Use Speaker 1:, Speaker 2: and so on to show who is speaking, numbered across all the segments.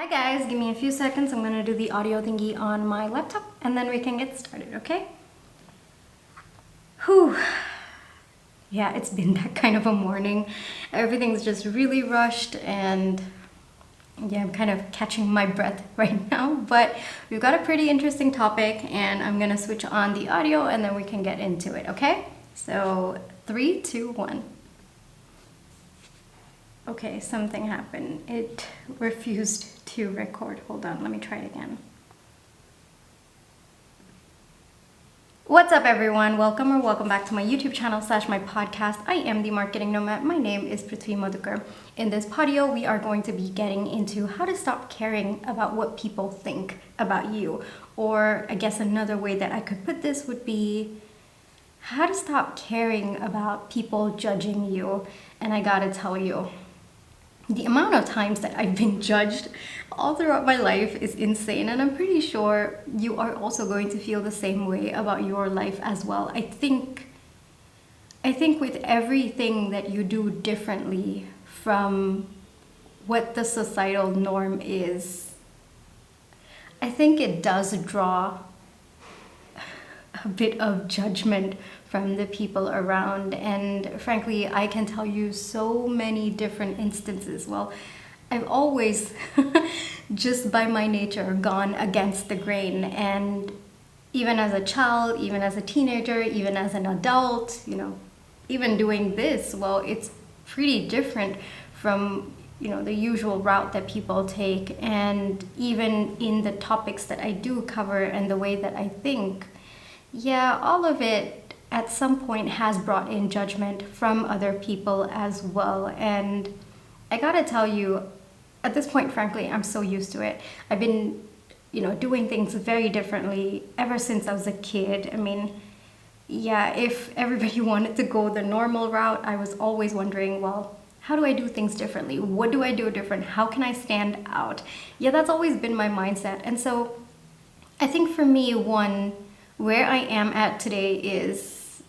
Speaker 1: Hi guys, give me a few seconds. I'm gonna do the audio thingy on my laptop and then we can get started, okay? Whew. Yeah, it's been that kind of a morning. Everything's just really rushed and yeah, I'm kind of catching my breath right now, but we've got a pretty interesting topic and I'm gonna switch on the audio and then we can get into it, okay? So 3, 2, 1. Okay, something happened. It refused to record. Hold on, let me try it again. What's up everyone? Welcome back to my YouTube channel / my podcast. I am the Marketing Nomad. My name is Prithvi Madhukar. In this podeo, we are going to be getting into how to stop caring about what people think about you. Or I guess another way that I could put this would be how to stop caring about people judging you. And I gotta tell you, the amount of times that I've been judged all throughout my life is insane, and I'm pretty sure you are also going to feel the same way about your life as well. I think with everything that you do differently from what the societal norm is, I think it does draw a bit of judgment from the people around. And frankly, I can tell you so many different instances. Well, I've always just by my nature gone against the grain, and even as a child, even as a teenager, even as an adult, even doing this, well, it's pretty different from the usual route that people take. And even in the topics that I do cover and the way that I think, yeah, all of it at some point has brought in judgment from other people as well. And I gotta tell you, at this point, frankly, I'm so used to it. I've been, doing things very differently ever since I was a kid. I mean, yeah, if everybody wanted to go the normal route, I was always wondering, well, how do I do things differently? What do I do different? How can I stand out? Yeah, that's always been my mindset. And so I think for me, where I am at today is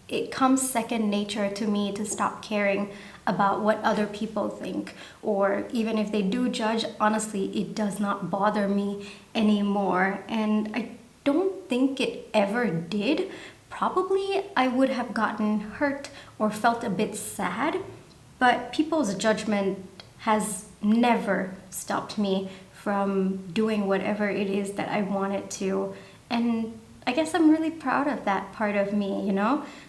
Speaker 1: it comes second nature to me to stop caring about what other people think, or even if they do judge, honestly, it does not bother me anymore. And I don't think it ever did. Probably I would have gotten hurt or felt a bit sad, but people's judgment has never stopped me from doing whatever it is that I wanted to. And I guess I'm really proud of that part of me,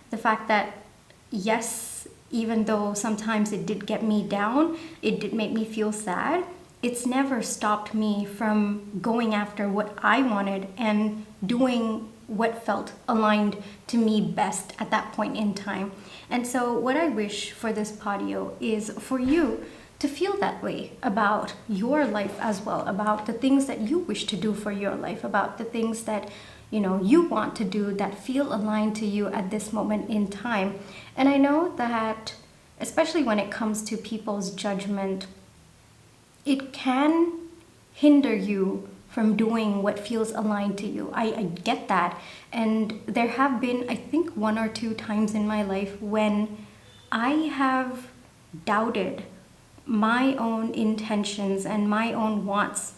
Speaker 1: the fact that, yes, even though sometimes it did get me down, it did make me feel sad, it's never stopped me from going after what I wanted and doing what felt aligned to me best at that point in time. And so what I wish for this podeo is for you to feel that way about your life as well, about the things that you wish to do for your life, about the things that you want to do that feel aligned to you at this moment in time. And I know that, especially when it comes to people's judgment, it can hinder you from doing what feels aligned to you. I get that. And there have been, I think, 1 or 2 times in my life when I have doubted my own intentions and my own wants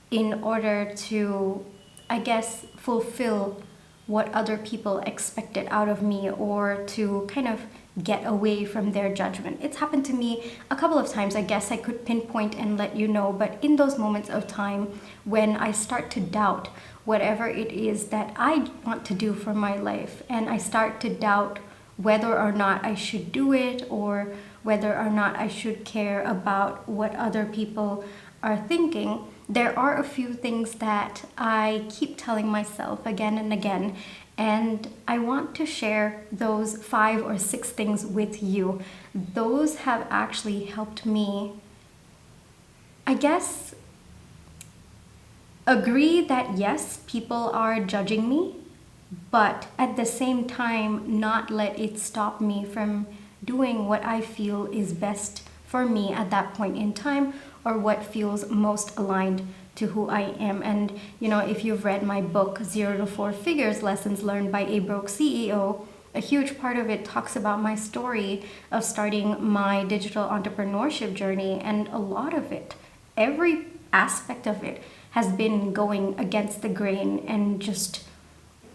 Speaker 1: in order to, I guess, fulfill what other people expected out of me, or to kind of get away from their judgment. It's happened to me a couple of times. I guess I could pinpoint and let you know, but in those moments of time when I start to doubt whatever it is that I want to do for my life, and I start to doubt whether or not I should do it, or whether or not I should care about what other people are thinking, there are a few things that I keep telling myself again and again, and I want to share those 5 or 6 things with you. Those have actually helped me, I guess, agree that yes, people are judging me, but at the same time not let it stop me from doing what I feel is best for me at that point in time, or what feels most aligned to who I am. And if you've read my book 0 to 4 Figures, Lessons Learned by a Broke CEO, a huge part of it talks about my story of starting my digital entrepreneurship journey. And a lot of it, every aspect of it has been going against the grain and just,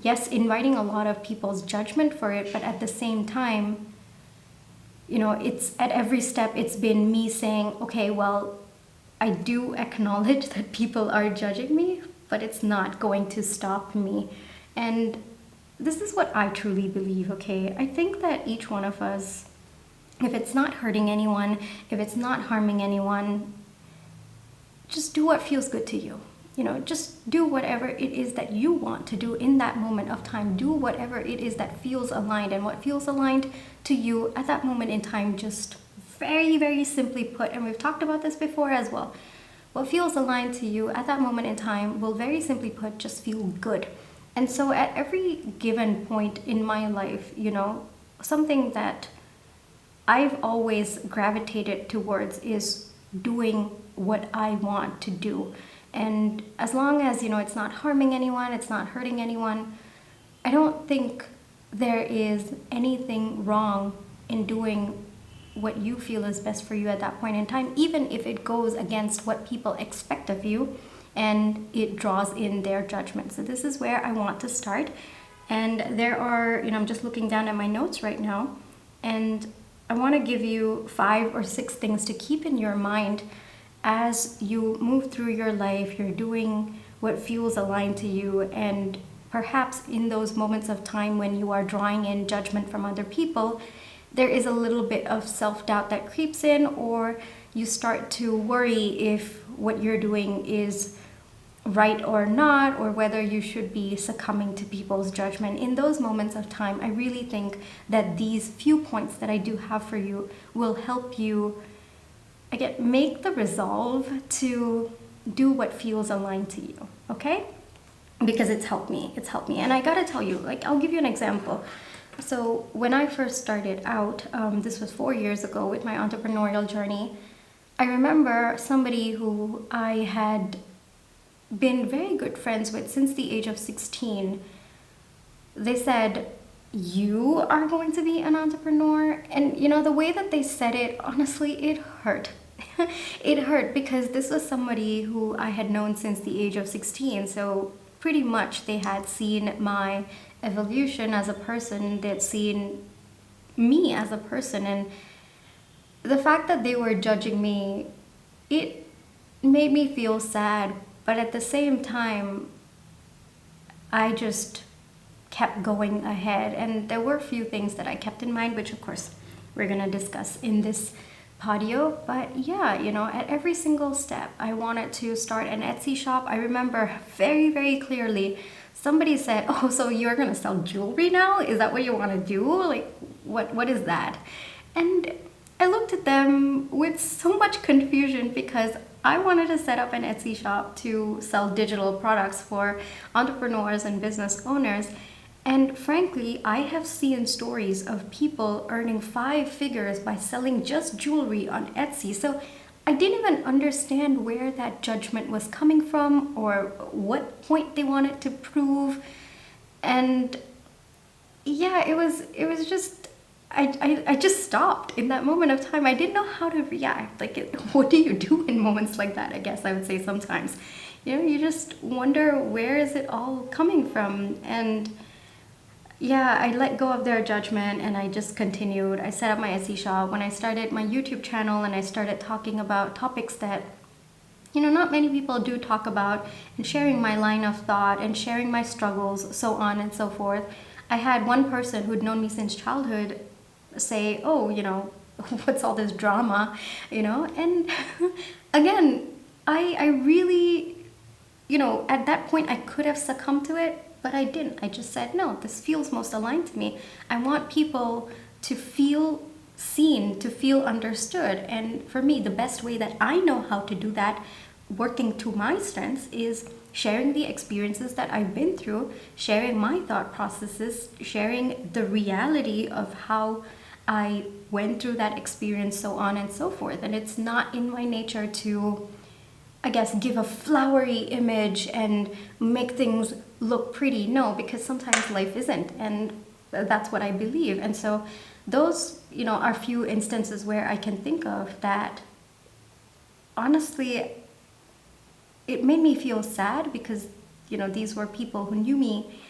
Speaker 1: yes, inviting a lot of people's judgment for it, but at the same time, it's at every step, it's been me saying, okay, well, I do acknowledge that people are judging me, but it's not going to stop me. And this is what I truly believe, okay? I think that each one of us, if it's not hurting anyone, if it's not harming anyone, just do what feels good to you. Just do whatever it is that you want to do in that moment of time. Do whatever it is that feels aligned, and what feels aligned to you at that moment in time, just very, very simply put, and we've talked about this before as well, what feels aligned to you at that moment in time will, very simply put, just feel good. And so at every given point in my life, something that I've always gravitated towards is doing what I want to do. And as long as, it's not harming anyone, it's not hurting anyone, I don't think there is anything wrong in doing what you feel is best for you at that point in time, even if it goes against what people expect of you and it draws in their judgment. So this is where I want to start. And there are, I'm just looking down at my notes right now, and I want to give you 5 or 6 things to keep in your mind as you move through your life. You're doing what feels aligned to you, and perhaps in those moments of time when you are drawing in judgment from other people, there is a little bit of self-doubt that creeps in, or you start to worry if what you're doing is right or not, or whether you should be succumbing to people's judgment. In those moments of time, I really think that these few points that I do have for you will help you, again, make the resolve to do what feels aligned to you, okay? Because it's helped me. And I gotta tell you, I'll give you an example. So when I first started out, this was 4 years ago with my entrepreneurial journey, I remember somebody who I had been very good friends with since the age of 16. They said, "You are going to be an entrepreneur?" And the way that they said it, honestly, it hurt. It hurt because this was somebody who I had known since the age of 16. So pretty much they had seen my evolution as a person. They'd seen me as a person, and the fact that they were judging me, it made me feel sad. But at the same time, I just kept going ahead, and there were a few things that I kept in mind, which of course we're gonna discuss in this podeo. But yeah, at every single step, I wanted to start an Etsy shop. I remember very, very clearly somebody said, "Oh, so you're gonna sell jewelry now? Is that what you want to do? What is that?" And I looked at them with so much confusion because I wanted to set up an Etsy shop to sell digital products for entrepreneurs and business owners. And frankly, I have seen stories of people earning 5 figures by selling just jewelry on Etsy. So I didn't even understand where that judgment was coming from or what point they wanted to prove. And yeah, it was just, I just stopped in that moment of time. I didn't know how to react. What do you do in moments like that? I guess I would say sometimes, you just wonder, where is it all coming from? And yeah, I let go of their judgment and I just continued. I set up my Etsy shop. When I started my YouTube channel and I started talking about topics that, not many people do talk about, and sharing my line of thought and sharing my struggles, so on and so forth. I had one person who'd known me since childhood say, "Oh, what's all this drama?" And again, I really, at that point I could have succumbed to it, but I didn't. I just said, no, this feels most aligned to me. I want people to feel seen, to feel understood. And for me, the best way that I know how to do that, working to my strengths, is sharing the experiences that I've been through, sharing my thought processes, sharing the reality of how I went through that experience, so on and so forth. And it's not in my nature to, I guess, give a flowery image and make things look pretty. No, because sometimes life isn't, and that's what I believe. And so those, are few instances where I can think of that honestly it made me feel sad because, these were people who knew me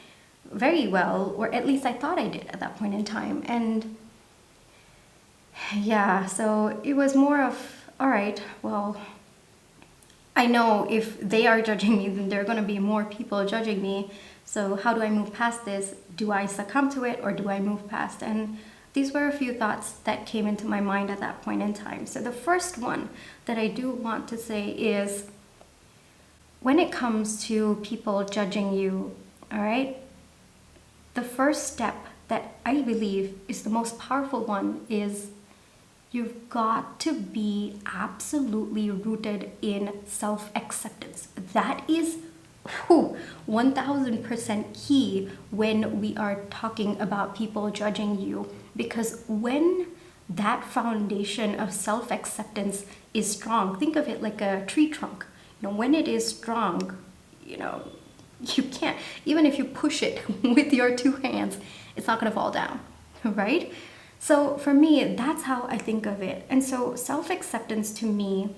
Speaker 1: very well, or at least I thought I did at that point in time. And yeah, so it was more of, all right, well, I know if they are judging me, then there are going to be more people judging me. So how do I move past this? Do I succumb to it or do I move past? And these were a few thoughts that came into my mind at that point in time. So the first one that I do want to say is, when it comes to people judging you, all right, the first step that I believe is the most powerful one is you've got to be absolutely rooted in self-acceptance. That is 1000% key when we are talking about people judging you, because when that foundation of self-acceptance is strong, think of it like a tree trunk. When it is strong, you can't, even if you push it with your two hands, it's not going to fall down, right? So for me, that's how I think of it. And so self-acceptance to me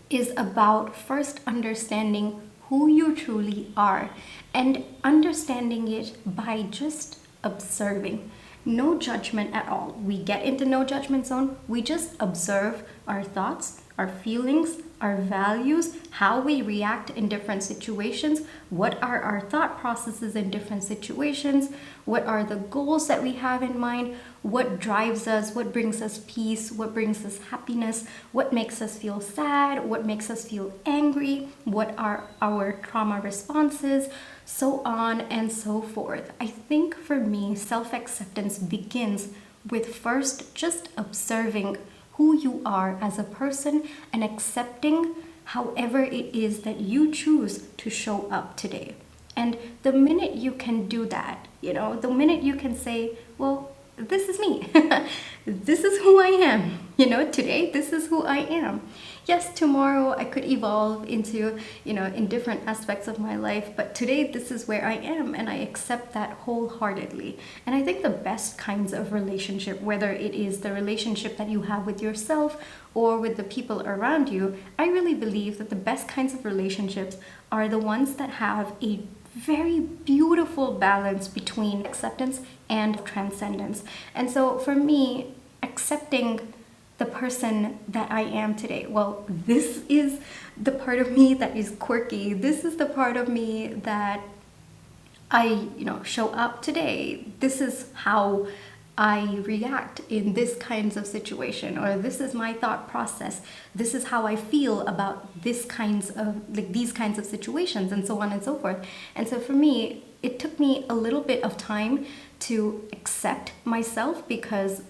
Speaker 1: is about first understanding who you truly are and understanding it by just observing. No judgment at all. We get into no judgment zone. We just observe our thoughts, our feelings, our values, how we react in different situations, what are our thought processes in different situations, what are the goals that we have in mind, what drives us, what brings us peace, what brings us happiness, what makes us feel sad, what makes us feel angry, what are our trauma responses, so on and so forth. I think for me, self-acceptance begins with first just observing who you are as a person and accepting however it is that you choose to show up today. And the minute you can do that, the minute you can say, well, this is me. This is who I am. Today, this is who I am. Yes, tomorrow I could evolve into, in different aspects of my life, but today this is where I am, and I accept that wholeheartedly. And I think the best kinds of relationship, whether it is the relationship that you have with yourself or with the people around you, I really believe that the best kinds of relationships are the ones that have a very beautiful balance between acceptance and transcendence. And so for me, accepting the person that I am today, well, this is the part of me that is quirky. This is the part of me that I, show up today. This is how I react in this kinds of situation, or this is my thought process. This is how I feel about these kinds of situations, and so on and so forth. And so for me, it took me a little bit of time to accept myself, because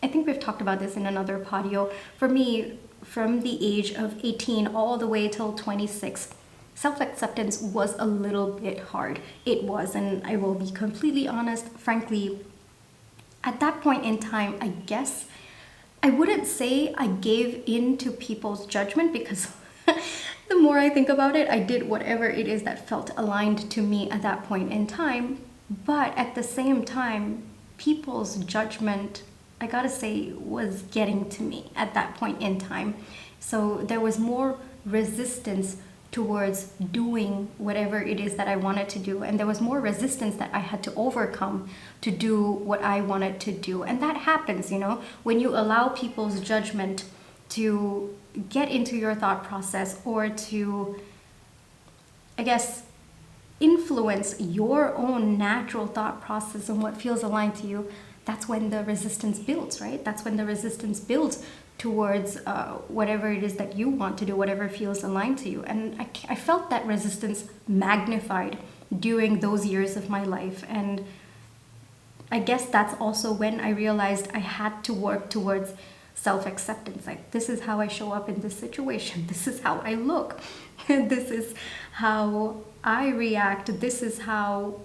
Speaker 1: I think we've talked about this in another podeo. For me, from the age of 18 all the way till 26, self-acceptance was a little bit hard. It was, and I will be completely honest, frankly, at that point in time, I guess I wouldn't say I gave in to people's judgment, because the more I think about it, I did whatever it is that felt aligned to me at that point in time. But at the same time, people's judgment, I gotta say, was getting to me at that point in time. So there was more resistance towards doing whatever it is that I wanted to do. And there was more resistance that I had to overcome to do what I wanted to do. And that happens, when you allow people's judgment to get into your thought process, or to, I guess, influence your own natural thought process and what feels aligned to you. That's when the resistance builds, right? That's when the resistance builds towards whatever it is that you want to do, whatever feels aligned to you. And I felt that resistance magnified during those years of my life. And I guess that's also when I realized I had to work towards self-acceptance. Like, this is how I show up in this situation. This is how I look. This is how I react. This is how,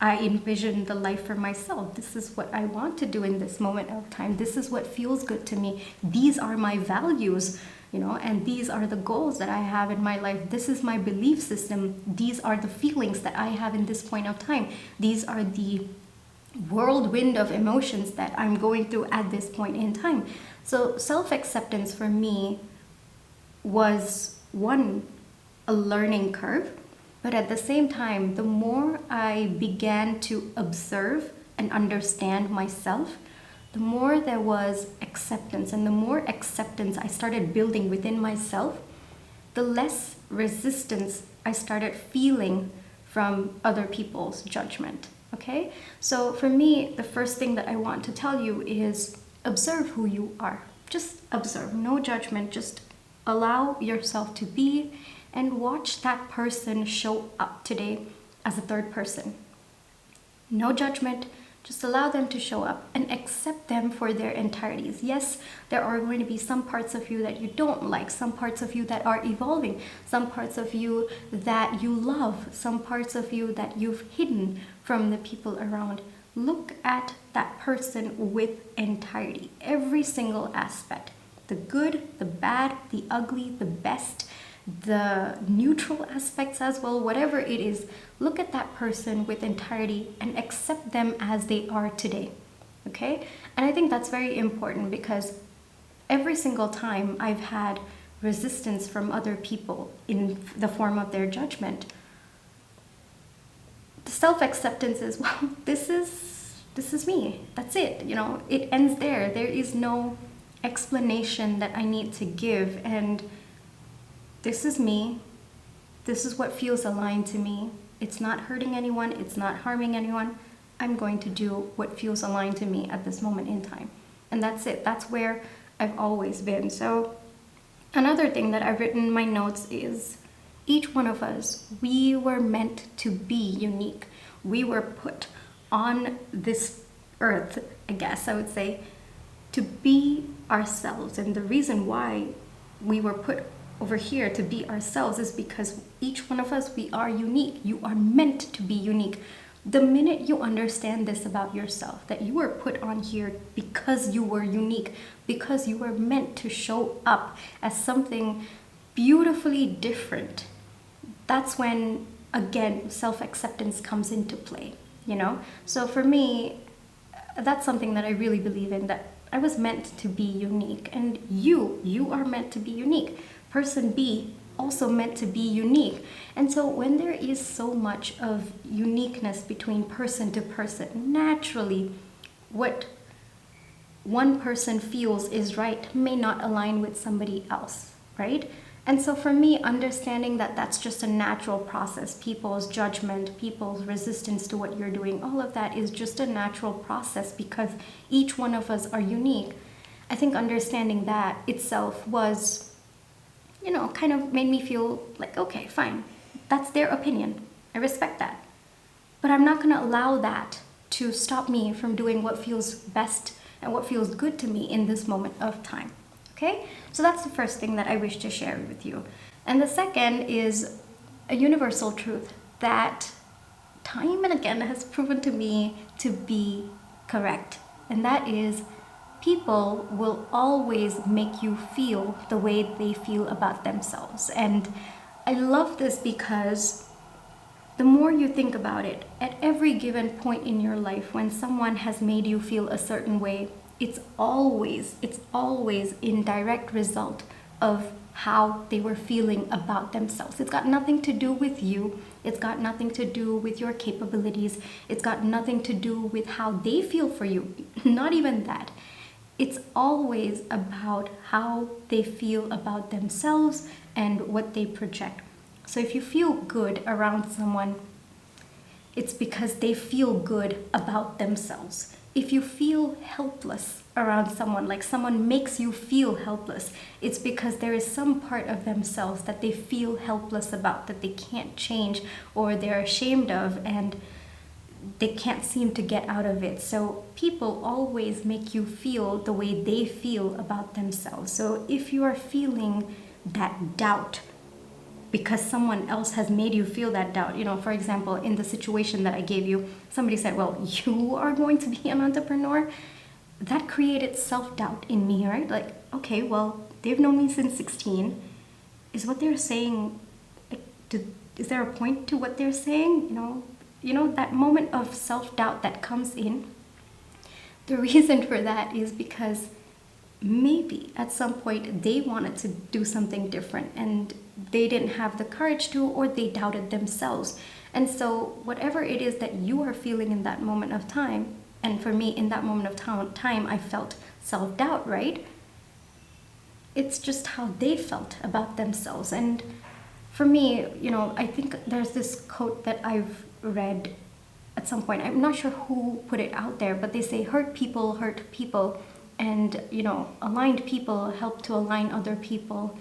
Speaker 1: I envision the life for myself. This is what I want to do in this moment of time. This is what feels good to me. These are my values, and these are the goals that I have in my life. This is my belief system. These are the feelings that I have in this point of time. These are the whirlwind of emotions that I'm going through at this point in time. So self-acceptance for me was one, a learning curve, but at the same time, the more I began to observe and understand myself, the more there was acceptance. And the more acceptance I started building within myself, the less resistance I started feeling from other people's judgment. Okay? So for me, the first thing that I want to tell you is observe who you are. Just observe, no judgment, just allow yourself to be and watch that person show up today as a third person. No judgment, just allow them to show up and accept them for their entireties. Yes, there are going to be some parts of you that you don't like, some parts of you that are evolving, some parts of you that you love, some parts of you that you've hidden from the people around. Look at that person with entirety, every single aspect. The good, the bad, the ugly, the best, the neutral aspects as well, whatever it is, look at that person with entirety and accept them as they are today. Okay? And I think that's very important because every single time I've had resistance from other people in the form of their judgment, the self-acceptance is, well, this is me. That's it. It ends there. There is no explanation that I need to give, and this is me. This is what feels aligned to me. It's not hurting anyone. It's not harming anyone. I'm going to do what feels aligned to me at this moment in time. And that's it. That's where I've always been. So another thing that I've written in my notes is each one of us, we were meant to be unique. We were put on this earth, I guess I would say, to be ourselves. And the reason why we were put over here to be ourselves is because each one of us, we are unique. You are meant to be unique. The minute you understand this about yourself, that you were put on here because you were unique, because you were meant to show up as something beautifully different, that's when, again, self-acceptance comes into play, So for me, that's something that I really believe in, that I was meant to be unique. And you are meant to be unique. Person B also meant to be unique. And so when there is so much of uniqueness between person to person, naturally what one person feels is right may not align with somebody else, right? And so for me, understanding that that's just a natural process, people's judgment, people's resistance to what you're doing, all of that is just a natural process because each one of us are unique. I think understanding that itself was, kind of made me feel like, okay, fine, that's their opinion. I respect that. But I'm not going to allow that to stop me from doing what feels best and what feels good to me in this moment of time. Okay? So that's the first thing that I wish to share with you. And the second is a universal truth that time and again has proven to me to be correct. And that is, people will always make you feel the way they feel about themselves. And I love this because the more you think about it, at every given point in your life when someone has made you feel a certain way, it's always in direct result of how they were feeling about themselves. It's got nothing to do with you. It's got nothing to do with your capabilities. It's got nothing to do with how they feel for you. Not even that. It's always about how they feel about themselves and what they project. So if you feel good around someone, it's because they feel good about themselves. If you feel helpless around someone, like someone makes you feel helpless, it's because there is some part of themselves that they feel helpless about, that they can't change or they're ashamed of, and they can't seem to get out of it. So people always make you feel the way they feel about themselves. So if you are feeling that doubt because someone else has made you feel that doubt, for example, in the situation that I gave you, somebody said, well, you are going to be an entrepreneur. That created self-doubt in me, right? Like, okay, well, they've known me since 16. Is what they're saying, is there a point to what they're saying? That moment of self-doubt that comes in. The reason for that is because maybe at some point they wanted to do something different and they didn't have the courage to, or they doubted themselves. And so whatever it is that you are feeling in that moment of time, and for me in that moment of time I felt self-doubt, right? It's just how they felt about themselves. And for me, I think there's this quote that I've read at some point. I'm not sure who put it out there, but they say hurt people, and aligned people help to align other people.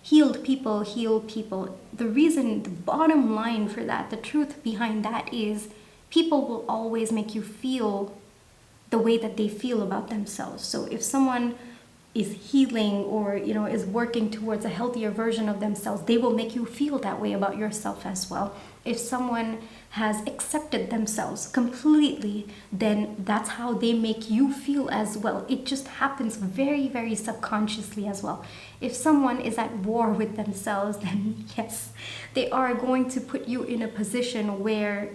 Speaker 1: Healed people heal people. The reason, the bottom line for that, the truth behind that is people will always make you feel the way that they feel about themselves. So if someone is healing or is working towards a healthier version of themselves, they will make you feel that way about yourself as well. If someone has accepted themselves completely, then that's how they make you feel as well. It just happens very, very subconsciously as well. If someone is at war with themselves, then yes, they are going to put you in a position where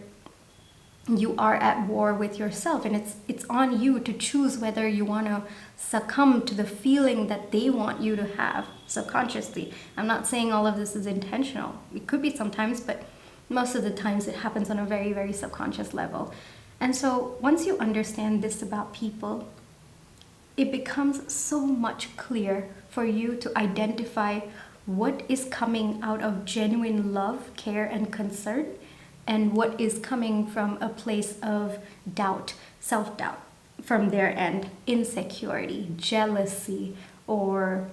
Speaker 1: you are at war with yourself, and it's on you to choose whether you want to succumb to the feeling that they want you to have subconsciously. I'm not saying all of this is intentional. It could be sometimes, but most of the times it happens on a very, very subconscious level. And so once you understand this about people, it becomes so much clearer for you to identify what is coming out of genuine love, care, and concern, and what is coming from a place of doubt, self-doubt from their end, insecurity, jealousy, or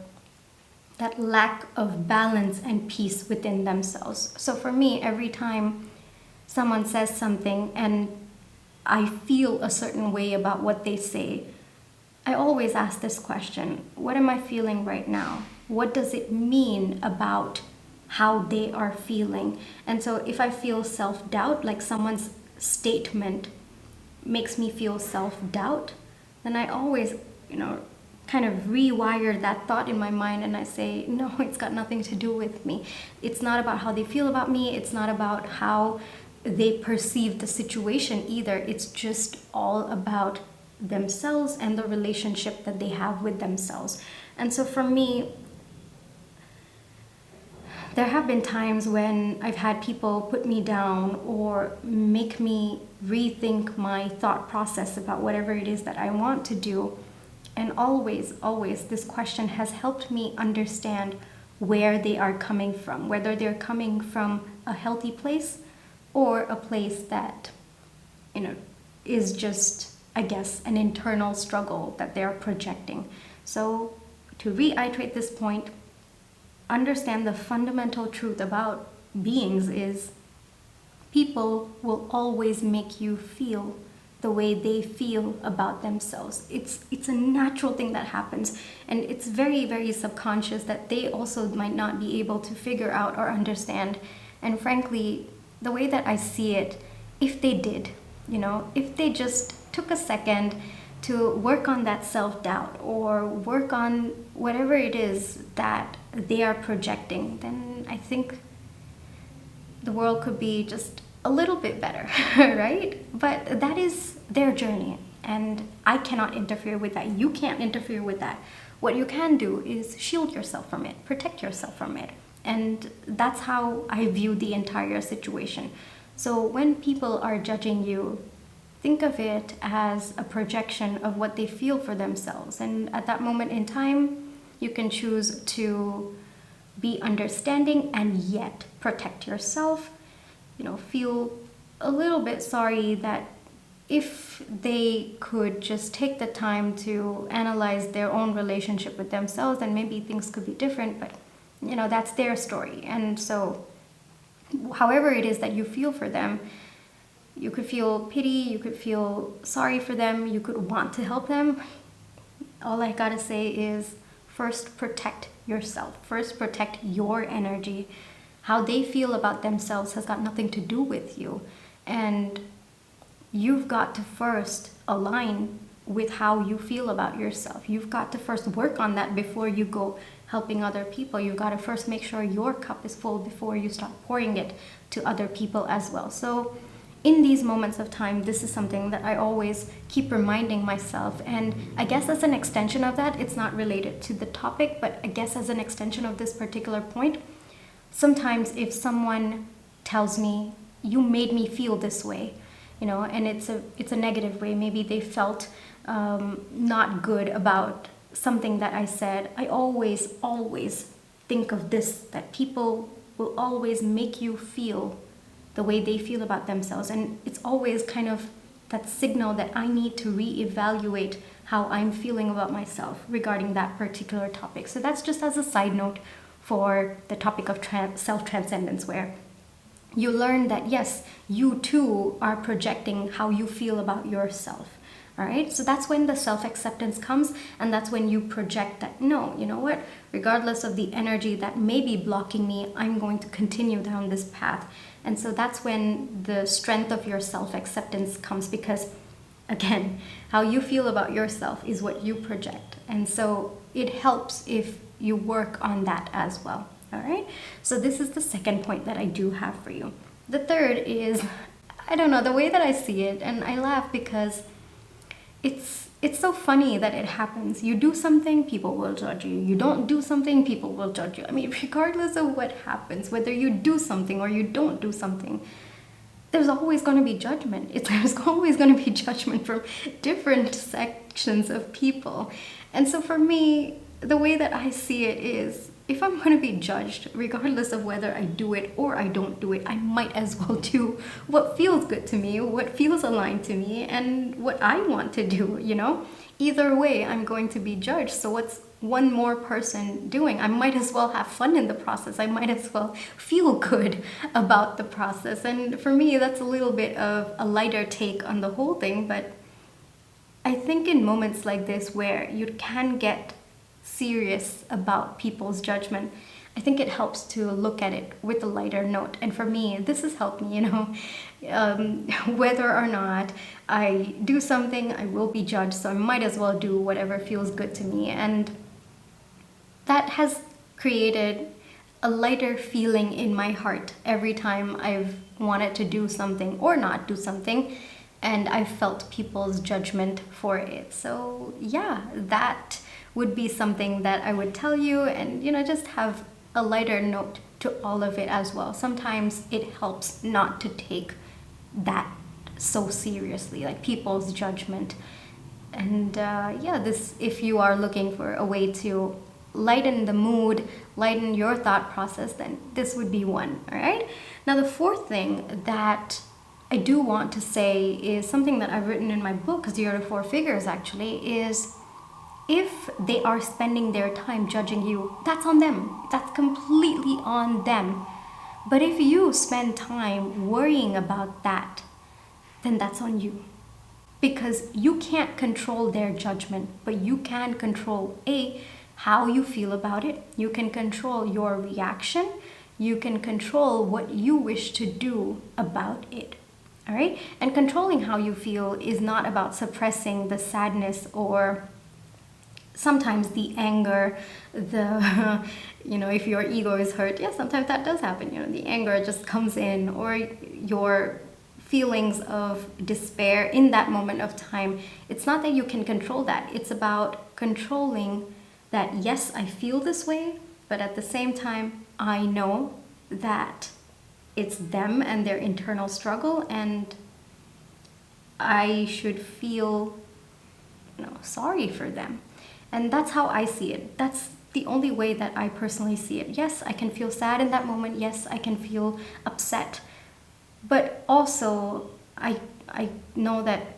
Speaker 1: that lack of balance and peace within themselves. So for me, every time someone says something and I feel a certain way about what they say, I always ask this question: what am I feeling right now? What does it mean about how they are feeling? And so if I feel self-doubt, like someone's statement makes me feel self-doubt, then I always, kind of rewire that thought in my mind, and I say, no, it's got nothing to do with me. It's not about how they feel about me. It's not about how they perceive the situation either. It's just all about themselves and the relationship that they have with themselves. And so for me, there have been times when I've had people put me down or make me rethink my thought process about whatever it is that I want to do. And always, this question has helped me understand where they are coming from, whether they're coming from a healthy place or a place that, is just, I guess, an internal struggle that they're projecting. So to reiterate this point, understand the fundamental truth about beings is people will always make you feel the way they feel about themselves. It's a natural thing that happens, and it's very, very subconscious that they also might not be able to figure out or understand. And frankly, the way that I see it, if they did, if they just took a second to work on that self-doubt or work on whatever it is that they are projecting, then I think the world could be just a little bit better, right? But that is their journey, and I cannot interfere with that. You can't interfere with that. What you can do is shield yourself from it, protect yourself from it. And that's how I view the entire situation. So when people are judging you, think of it as a projection of what they feel for themselves. And at that moment in time, you can choose to be understanding and yet protect yourself. Feel a little bit sorry that if they could just take the time to analyze their own relationship with themselves, then maybe things could be different, but that's their story. And so however it is that you feel for them, you could feel pity, you could feel sorry for them, you could want to help them. All I gotta say is first protect yourself, first protect your energy. How they feel about themselves has got nothing to do with you. And you've got to first align with how you feel about yourself. You've got to first work on that before you go helping other people. You've got to first make sure your cup is full before you start pouring it to other people as well. So in these moments of time, this is something that I always keep reminding myself. And I guess as an extension of that, it's not related to the topic, but I guess as an extension of this particular point, sometimes if someone tells me, you made me feel this way, and it's a negative way, maybe they felt not good about something that I said, I always think of this, that people will always make you feel the way they feel about themselves. And it's always kind of that signal that I need to reevaluate how I'm feeling about myself regarding that particular topic. So that's just as a side note for the topic of self-transcendence, where you learn that yes, you too are projecting how you feel about yourself. All right, so that's when the self-acceptance comes, and that's when you project that, no, you know what, regardless of the energy that may be blocking me, I'm going to continue down this path. And so that's when the strength of your self-acceptance comes, because again, how you feel about yourself is what you project. And so it helps if you work on that as well. All right, so this is the second point that I do have for you. The third is, I don't know, the way that I see it, and I laugh because it's so funny that it happens. You do something, people will judge you. You don't do something, people will judge you. I mean, regardless of what happens, whether you do something or you don't do something, there's always going to be judgment. There's always going to be judgment from different sections of people. And so for me, the way that I see it is, if I'm going to be judged, regardless of whether I do it or I don't do it, I might as well do what feels good to me, what feels aligned to me, and what I want to do, Either way, I'm going to be judged. So what's one more person doing? I might as well have fun in the process. I might as well feel good about the process. And for me, that's a little bit of a lighter take on the whole thing. But I think in moments like this where you can get serious about people's judgment, I think it helps to look at it with a lighter note. And for me, this has helped me, whether or not I do something, I will be judged, so I might as well do whatever feels good to me. And that has created a lighter feeling in my heart every time I've wanted to do something or not do something, and I've felt people's judgment for it. So yeah, that would be something that I would tell you, and just have a lighter note to all of it as well. Sometimes it helps not to take that so seriously, like people's judgment. And this, if you are looking for a way to lighten the mood, lighten your thought process, then this would be one. All right, now the fourth thing that I do want to say is something that I've written in my book, 0 to 4 Figures, actually, is if they are spending their time judging you, that's on them. That's completely on them. But if you spend time worrying about that, then that's on you. Because you can't control their judgment, but you can control how you feel about it. You can control your reaction. You can control what you wish to do about it. All right? And controlling how you feel is not about suppressing the sadness or sometimes the anger, if your ego is hurt, sometimes that does happen. The anger just comes in, or your feelings of despair in that moment of time. It's not that you can control that. It's about controlling that, yes, I feel this way, but at the same time, I know that it's them and their internal struggle, and I should feel sorry for them. And that's how I see it. That's the only way that I personally see it. Yes, I can feel sad in that moment. Yes, I can feel upset. But also, I know that,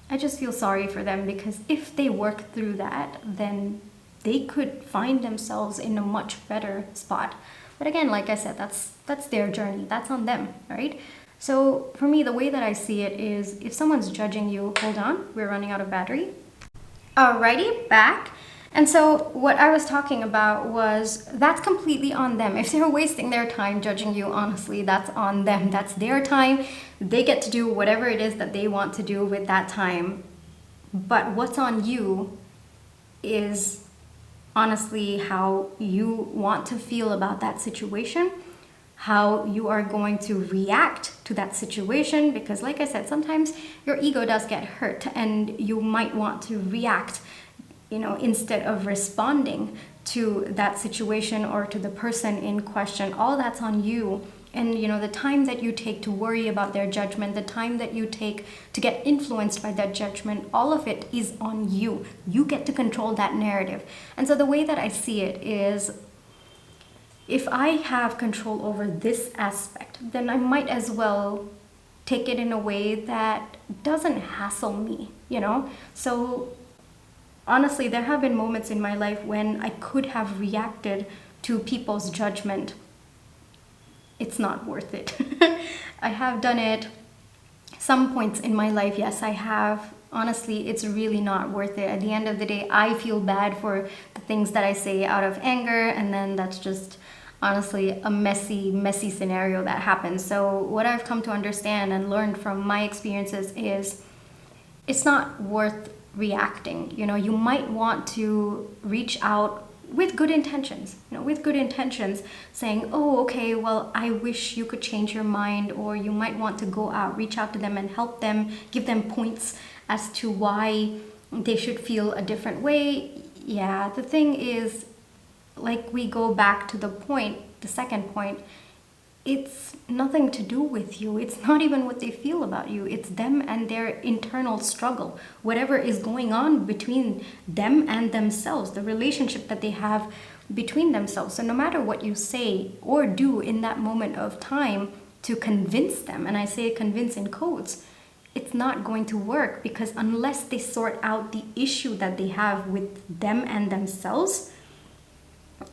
Speaker 1: I just feel sorry for them, because if they work through that, then they could find themselves in a much better spot. But again, like I said, that's their journey. That's on them, right? So for me, the way that I see it is, if someone's judging you, hold on, we're running out of battery. Alrighty, back. And so what I was talking about was, that's completely on them. If they're wasting their time judging you, honestly, that's on them. That's their time. They get to do whatever it is that they want to do with that time. But what's on you is honestly how you want to feel about that situation, how you are going to react to that situation. Because like I said, sometimes your ego does get hurt, and you might want to react, instead of responding to that situation or to the person in question. All that's on you. And the time that you take to worry about their judgment, the time that you take to get influenced by that judgment, all of it is on you. You get to control that narrative. And so the way that I see it is, if I have control over this aspect, then I might as well take it in a way that doesn't hassle me, So honestly, there have been moments in my life when I could have reacted to people's judgment. It's not worth it. I have done it some points in my life. Yes, I have. Honestly, it's really not worth it. At the end of the day, I feel bad for the things that I say out of anger, and then that's just honestly a messy scenario that happens. So what I've come to understand and learned from my experiences is it's not worth reacting. You might want to reach out with good intentions, saying, oh, okay, well, I wish you could change your mind, or you might want to go out, reach out to them and help them, give them points as to why they should feel a different way. Yeah, the thing is, like, we go back to the second point, it's nothing to do with you. It's not even what they feel about you. It's them and their internal struggle, whatever is going on between them and themselves, the relationship that they have between themselves. So no matter what you say or do in that moment of time to convince them, and I say convince in quotes, it's not going to work, because unless they sort out the issue that they have with them and themselves,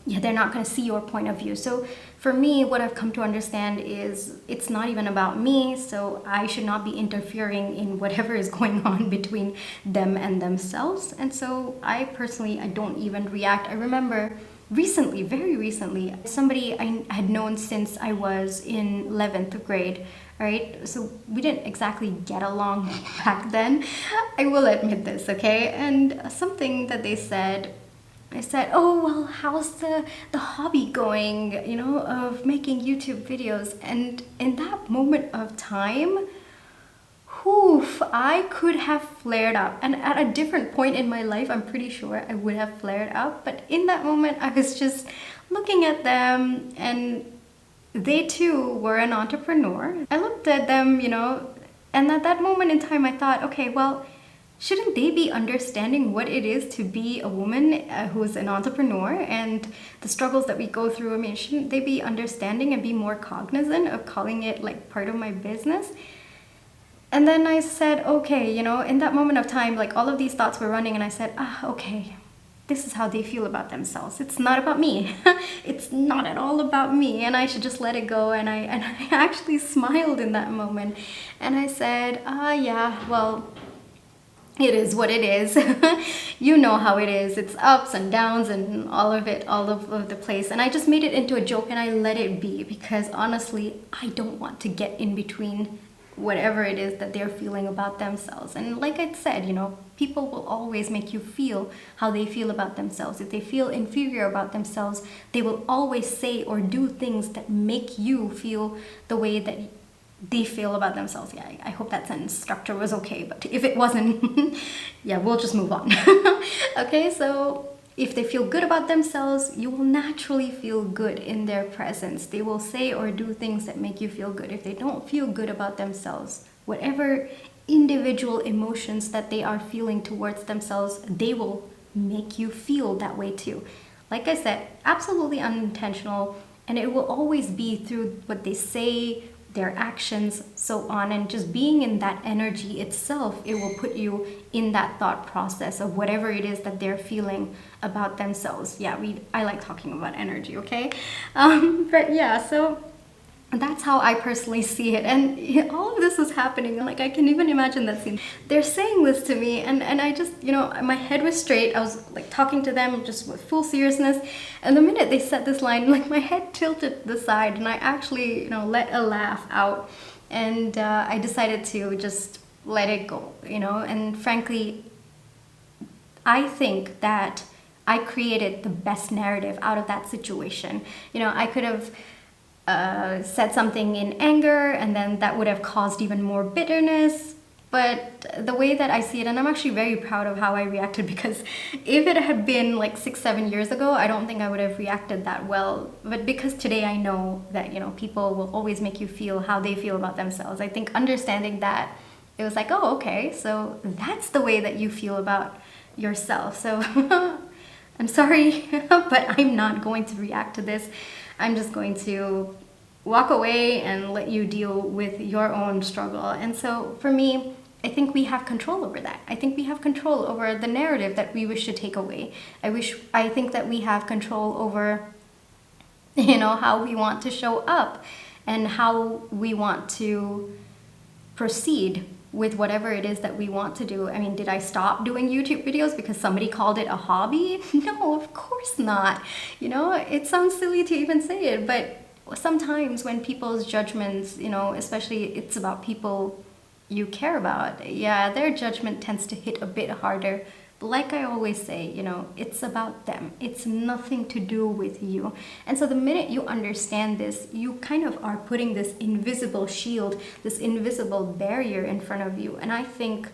Speaker 1: they're not going to see your point of view. So for me, what I've come to understand is it's not even about me, so I should not be interfering in whatever is going on between them and themselves. And so I don't even react. I remember recently, very recently, somebody I had known since I was in 11th grade. All right, so we didn't exactly get along back then. I will admit this, okay? And something that they said, I said, oh, well, how's the hobby going, of making YouTube videos? And in that moment of time, I could have flared up. And at a different point in my life, I'm pretty sure I would have flared up. But in that moment, I was just looking at them, and they too were an entrepreneur. I looked at them, and at that moment in time, I thought, okay, well, shouldn't they be understanding what it is to be a woman who's an entrepreneur and the struggles that we go through? I mean, shouldn't they be understanding and be more cognizant of calling it like part of my business? And then I said, okay, in that moment of time, like all of these thoughts were running, and I said, okay, this is how they feel about themselves. It's not about me. It's not at all about me, and I should just let it go. And I actually smiled in that moment, and I said, yeah, well, it is what it is. You know how it is. It's ups and downs and all of it, all over the place. And I just made it into a joke, and I let it be, because honestly, I don't want to get in between whatever it is that they're feeling about themselves. And like I said, people will always make you feel how they feel about themselves. If they feel inferior about themselves, they will always say or do things that make you feel the way that they feel about themselves. Yeah, I hope that sentence structure was okay, but if it wasn't, yeah, we'll just move on. Okay, so if they feel good about themselves, you will naturally feel good in their presence. They will say or do things that make you feel good. If they don't feel good about themselves, whatever individual emotions that they are feeling towards themselves, they will make you feel that way too. Like I said, absolutely unintentional, and it will always be through what they say, their actions, so on, and just being in that energy itself, it will put you in that thought process of whatever it is that they're feeling about themselves. Yeah, I like talking about energy, okay? But yeah, so that's how I personally see it. And all of this was happening, like I can even imagine that scene. They're saying this to me, and I just, my head was straight. I was like talking to them just with full seriousness, and the minute they said this line, like my head tilted to the side, and I actually, let a laugh out, and I decided to just let it go, and frankly, I think that I created the best narrative out of that situation. I could have said something in anger, and then that would have caused even more bitterness. But the way that I see it, and I'm actually very proud of how I reacted, because if it had been like 6-7 years ago, I don't think I would have reacted that well. But because today I know that, people will always make you feel how they feel about themselves, I think understanding that, it was like, oh, okay, so that's the way that you feel about yourself. So I'm sorry, but I'm not going to react to this. I'm just going to walk away and let you deal with your own struggle. And so for me, I think we have control over that. I think we have control over the narrative that we wish to take away. I think that we have control over, how we want to show up and how we want to proceed with whatever it is that we want to do. I mean, did I stop doing YouTube videos because somebody called it a hobby? No, of course not. It sounds silly to even say it, but sometimes when people's judgments, especially it's about people you care about, yeah, their judgment tends to hit a bit harder. But like I always say, it's about them. It's nothing to do with you. And so the minute you understand this, you kind of are putting this invisible shield, this invisible barrier in front of you. And I think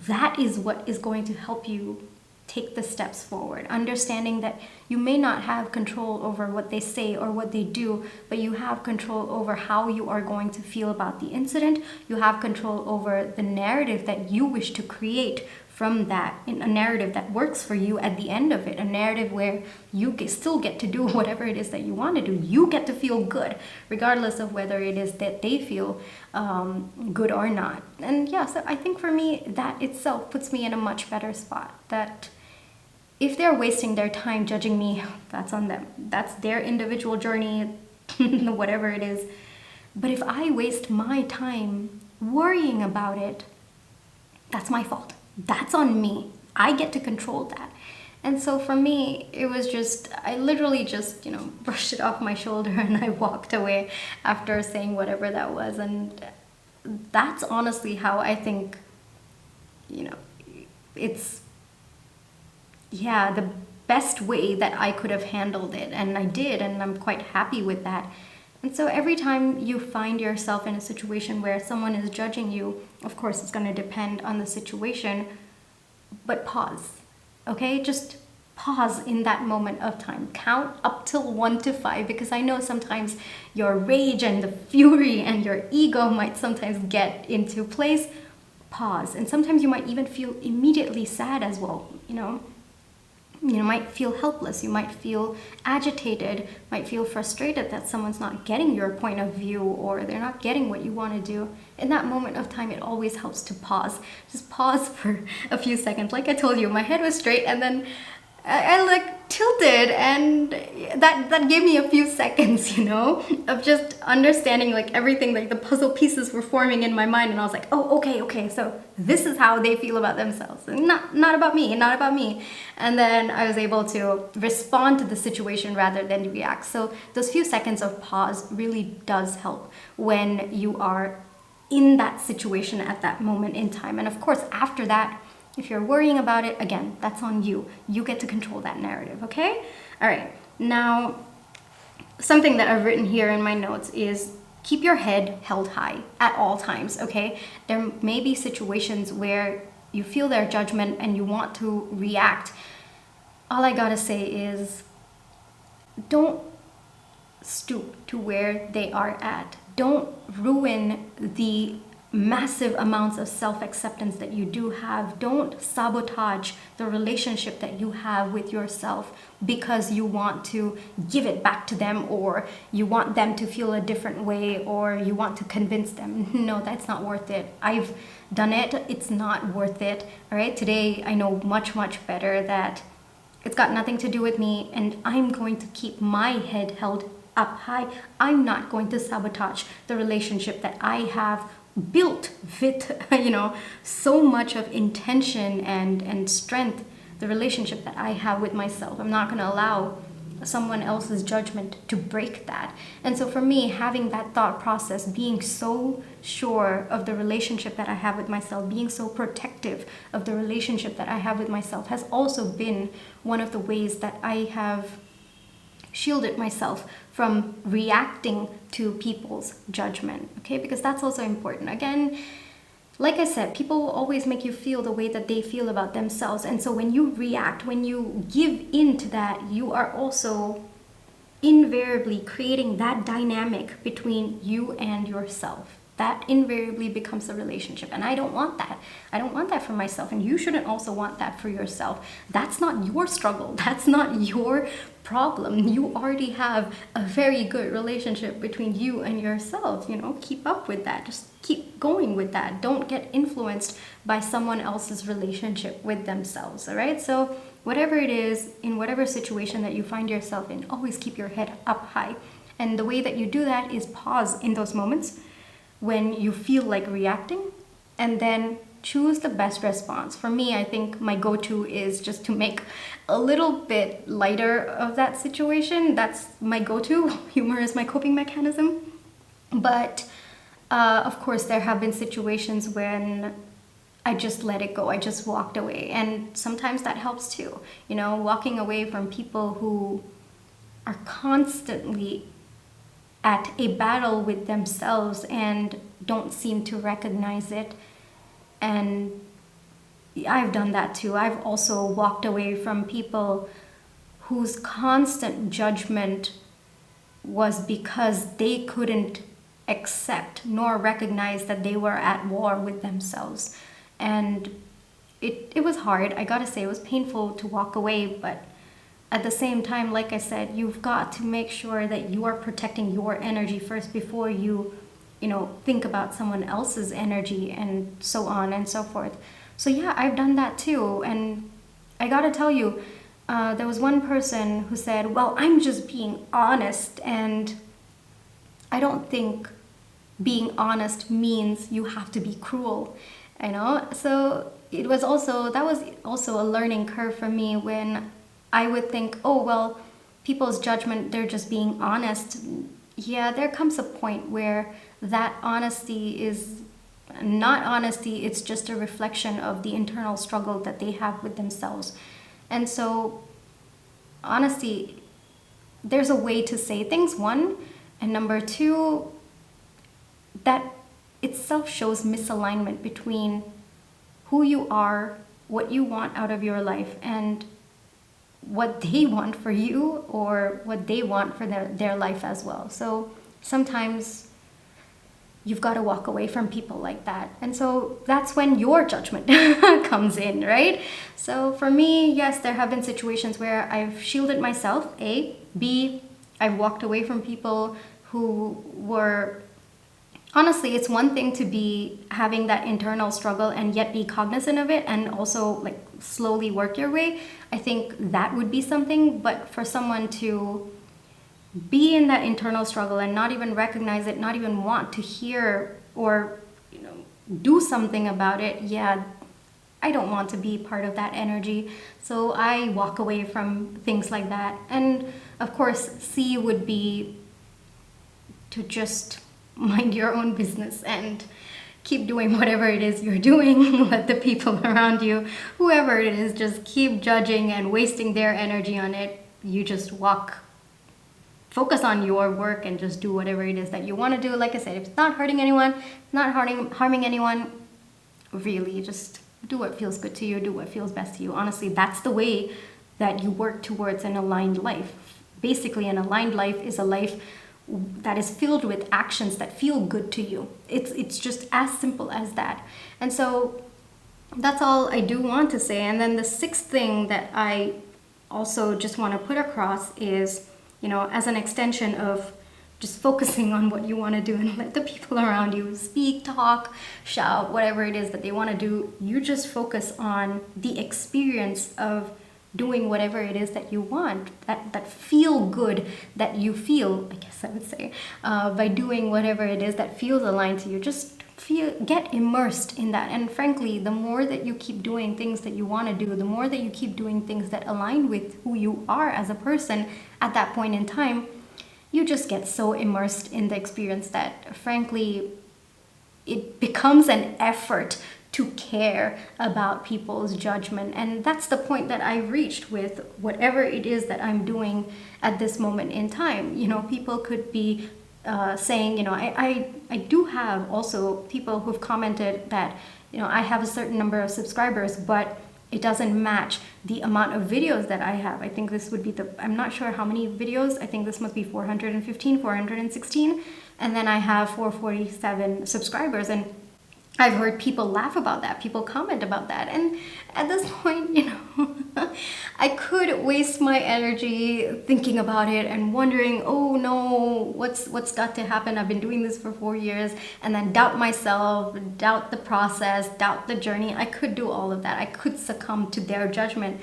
Speaker 1: that is what is going to help you take the steps forward, understanding that you may not have control over what they say or what they do, but you have control over how you are going to feel about the incident. You have control over the narrative that you wish to create from that, in a narrative that works for you at the end of it, a narrative where you still get to do whatever it is that you want to do. You get to feel good, regardless of whether it is that they feel good or not. And yeah, so I think for me, that itself puts me in a much better spot, that if they're wasting their time judging me, that's on them. That's their individual journey, whatever it is. But if I waste my time worrying about it, that's my fault. That's on me. I get to control that. And so for me, it was I literally just, brushed it off my shoulder and I walked away after saying whatever that was. And that's honestly how I think, it's, yeah, the best way that I could have handled it. And I did, and I'm quite happy with that. And so every time you find yourself in a situation where someone is judging you, of course it's going to depend on the situation, but pause, okay? Just pause in that moment of time. Count up till 1 to 5, because I know sometimes your rage and the fury and your ego might sometimes get into place. Pause. And sometimes you might even feel immediately sad as well, You might feel helpless, you might feel agitated, might feel frustrated that someone's not getting your point of view or they're not getting what you want to do. In that moment of time, it always helps to pause. Just pause for a few seconds. Like I told you, my head was straight and then I like tilted, and that gave me a few seconds, of just understanding like everything, like the puzzle pieces were forming in my mind, and I was like, oh, okay, so this is how they feel about themselves, and not about me. And then I was able to respond to the situation rather than react. So those few seconds of pause really does help when you are in that situation at that moment in time. And of course, after that, if you're worrying about it, again, that's on you. You get to control that narrative, okay? All right, now, something that I've written here in my notes is keep your head held high at all times, okay? There may be situations where you feel their judgment and you want to react. All I gotta say is, don't stoop to where they are at. Don't ruin the massive amounts of self-acceptance that you do have. Don't sabotage the relationship that you have with yourself because you want to give it back to them, or you want them to feel a different way, or you want to convince them. No, that's not worth it. I've done it. It's not worth it. All right, today I know much better that it's got nothing to do with me, and I'm going to keep my head held up high. I'm not going to sabotage the relationship that I have built with, so much of intention and strength, the relationship that I have with myself. I'm not going to allow someone else's judgment to break that. And so for me, having that thought process, being so sure of the relationship that I have with myself, being so protective of the relationship that I have with myself, has also been one of the ways that I have shielded myself from reacting to people's judgment, okay? Because that's also important. Again, like I said, people will always make you feel the way that they feel about themselves. And so when you react, when you give in to that, you are also invariably creating that dynamic between you and yourself. That invariably becomes a relationship. And I don't want that. I don't want that for myself. And you shouldn't also want that for yourself. That's not your struggle. That's not your problem. You already have a very good relationship between you and yourself. Keep up with that. Just keep going with that. Don't get influenced by someone else's relationship with themselves. All right? So whatever it is, in whatever situation that you find yourself in, always keep your head up high. And the way that you do that is pause in those moments when you feel like reacting, and then choose the best response. For me, I think my go-to is just to make a little bit lighter of that situation. That's my go-to. Humor is my coping mechanism. But of course, there have been situations when I just let it go. I just walked away. And sometimes that helps too. Walking away from people who are constantly at a battle with themselves and don't seem to recognize it. And I've done that too. I've also walked away from people whose constant judgment was because they couldn't accept nor recognize that they were at war with themselves. And it was hard. I gotta say, it was painful to walk away, but at the same time, like I said, you've got to make sure that you are protecting your energy first before you think about someone else's energy, and so on and so forth. So yeah, I've done that too. And I gotta tell you, there was one person who said, well, I'm just being honest. And I don't think being honest means you have to be cruel, So that was also a learning curve for me, when I would think, oh, well, people's judgment, they're just being honest. Yeah, there comes a point where that honesty is not honesty, it's just a reflection of the internal struggle that they have with themselves. And so, honesty, there's a way to say things, one, and number two, that itself shows misalignment between who you are, what you want out of your life, and what they want for you, or what they want for their life as well. So sometimes you've got to walk away from people like that. And so that's when your judgment comes in, right? So for me, yes, there have been situations where I've shielded myself, A. B, I've walked away from people who were... Honestly, it's one thing to be having that internal struggle and yet be cognizant of it, and also slowly work your way. I think that would be something. But for someone to be in that internal struggle and not even recognize it, not even want to hear or do something about it, yeah, I don't want to be part of that energy. So I walk away from things like that. And of course, C would be to just mind your own business and keep doing whatever it is you're doing. Let the people around you, whoever it is, just keep judging and wasting their energy on it. You just focus on your work and just do whatever it is that you want to do. Like I said, if it's not hurting anyone, not harming anyone, really just do what feels good to you, do what feels best to you. Honestly, that's the way that you work towards an aligned life. Basically, an aligned life is a life that is filled with actions that feel good to you. It's just as simple as that. And so that's all I do want to say. And then the sixth thing that I also just want to put across is, as an extension of just focusing on what you want to do and let the people around you speak, talk, shout, whatever it is that they want to do, you just focus on the experience of doing whatever it is that you want, that feel good that you feel, I guess I would say, by doing whatever it is that feels aligned to you. Just get immersed in that. And frankly, the more that you keep doing things that you want to do, the more that you keep doing things that align with who you are as a person at that point in time, you just get so immersed in the experience that frankly, it becomes an effort to care about people's judgment. And that's the point that I've reached with whatever it is that I'm doing at this moment in time. People could be saying, I do have also people who've commented that, I have a certain number of subscribers, but it doesn't match the amount of videos that I have. I think this would be I'm not sure how many videos. I think this must be 415, 416. And then I have 447 subscribers. And I've heard people laugh about that, people comment about that. And at this point, I could waste my energy thinking about it and wondering, oh no, what's got to happen? I've been doing this for 4 years, and then doubt myself, doubt the process, doubt the journey. I could do all of that. I could succumb to their judgment.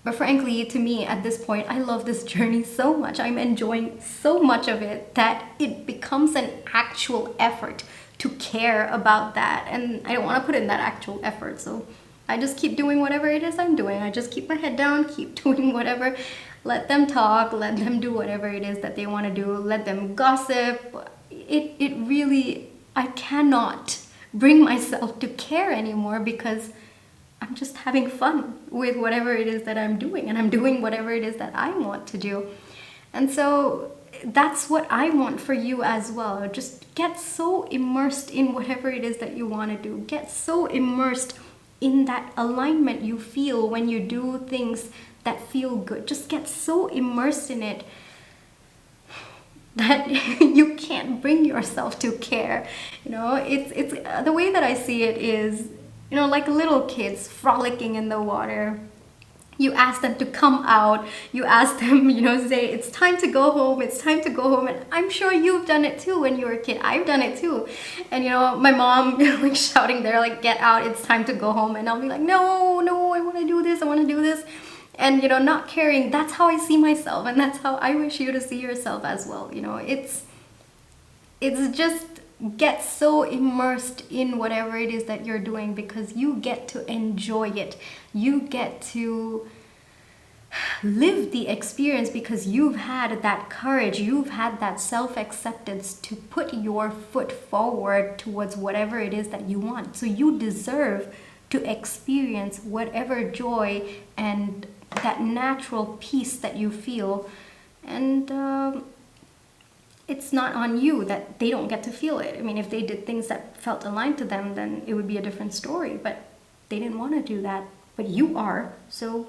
Speaker 1: But frankly, to me, at this point, I love this journey so much. I'm enjoying so much of it that it becomes an actual effort to care about that. And I don't want to put in that actual effort. So I just keep doing whatever it is I'm doing. I just keep my head down, keep doing whatever. Let them talk, let them do whatever it is that they want to do. Let them gossip. It really, I cannot bring myself to care anymore because I'm just having fun with whatever it is that I'm doing, and I'm doing whatever it is that I want to do. And so that's what I want for you as well. Just get so immersed in whatever it is that you want to do. Get so immersed in that alignment you feel when you do things that feel good. Just get so immersed in it that you can't bring yourself to care. It's the way that I see it is, like little kids frolicking in the water. You ask them to come out, you ask them, say, it's time to go home, it's time to go home. And I'm sure you've done it too when you were a kid. I've done it too. And my mom like shouting there, like, get out, it's time to go home. And I'll be like, no, I want to do this, I want to do this. And not caring. That's how I see myself, and that's how I wish you to see yourself as well. It's just get so immersed in whatever it is that you're doing because you get to enjoy it. You get to live the experience because you've had that courage, you've had that self-acceptance to put your foot forward towards whatever it is that you want. So you deserve to experience whatever joy and that natural peace that you feel. And it's not on you that they don't get to feel it. I mean, if they did things that felt aligned to them, then it would be a different story. But they didn't want to do that. But you are, so